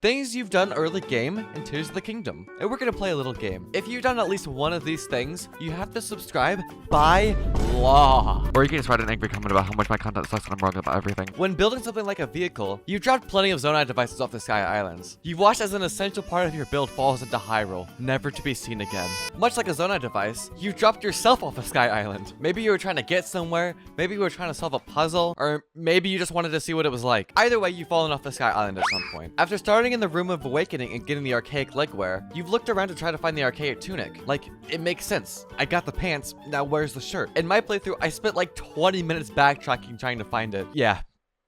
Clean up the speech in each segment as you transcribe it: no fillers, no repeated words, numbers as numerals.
Things you've done early game in Tears of the Kingdom. And we're gonna play a little game. If you've done at least one of these things, you have to subscribe by law. Or you can just write an angry comment about how much my content sucks and I'm wrong about everything. When building something like a vehicle, you've dropped plenty of Zonai devices off the Sky Islands. You've watched as an essential part of your build falls into Hyrule, never to be seen again. Much like a Zonai device, you've dropped yourself off a Sky Island. Maybe you were trying to get somewhere, maybe you were trying to solve a puzzle, or maybe you just wanted to see what it was like. Either way, you've fallen off the Sky Island at some point. After starting in the Room of Awakening and getting the archaic legwear, you've looked around to try to find the archaic tunic. Like, it makes sense. I got the pants, now where's the shirt? In my playthrough, I spent like 20 minutes backtracking trying to find it. Yeah,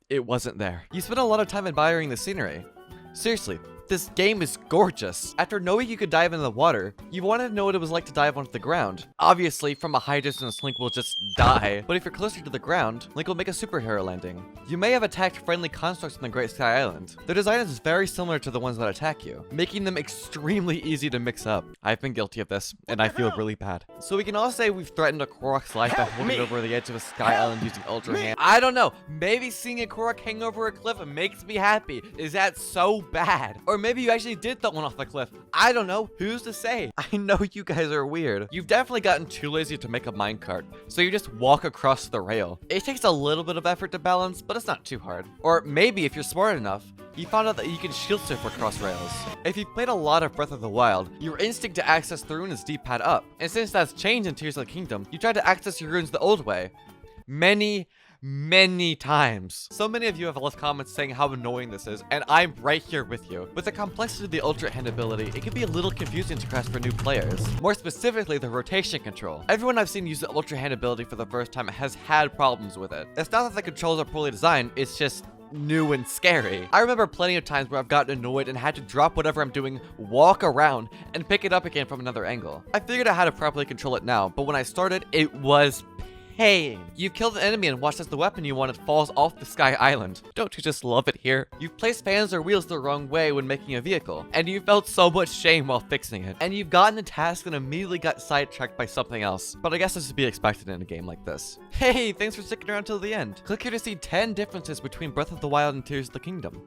it wasn't there. You spent a lot of time admiring the scenery. Seriously, this game is gorgeous. After knowing you could dive into the water, you wanted to know what it was like to dive onto the ground. Obviously, from a high distance, Link will just die. But if you're closer to the ground, Link will make a superhero landing. You may have attacked friendly constructs on the Great Sky Island. Their design is very similar to the ones that attack you, making them extremely easy to mix up. I've been guilty of this, and I feel really bad. So we can all say we've threatened a Korok's life by holding it over the edge of a Sky Island using Ultra Hand. I don't know, maybe seeing a Korok hang over a cliff makes me happy. Is that so bad? Or maybe you actually did throw one off the cliff. I don't know. Who's to say? I know you guys are weird. You've definitely gotten too lazy to make a minecart, so you just walk across the rail. It takes a little bit of effort to balance, but it's not too hard. Or maybe if you're smart enough, you found out that you can shield surf across rails. If you've played a lot of Breath of the Wild, your instinct to access the ruin is D-pad up. And since that's changed in Tears of the Kingdom, you tried to access your ruins the old way. Many times. So many of you have left comments saying how annoying this is, and I'm right here with you. With the complexity of the Ultra Hand ability, it can be a little confusing to grasp for new players. More specifically, the rotation control. Everyone I've seen use the Ultra Hand ability for the first time has had problems with it. It's not that the controls are poorly designed, it's just new and scary. I remember plenty of times where I've gotten annoyed and had to drop whatever I'm doing, walk around, and pick it up again from another angle. I figured out how to properly control it now, but when I started, it was pain. You've killed an enemy and watched as the weapon you wanted falls off the Sky Island. Don't you just love it here? You've placed fans or wheels the wrong way when making a vehicle, and you felt so much shame while fixing it. And you've gotten a task and immediately got sidetracked by something else. But I guess this is to be expected in a game like this. Hey, thanks for sticking around till the end. Click here to see 10 differences between Breath of the Wild and Tears of the Kingdom.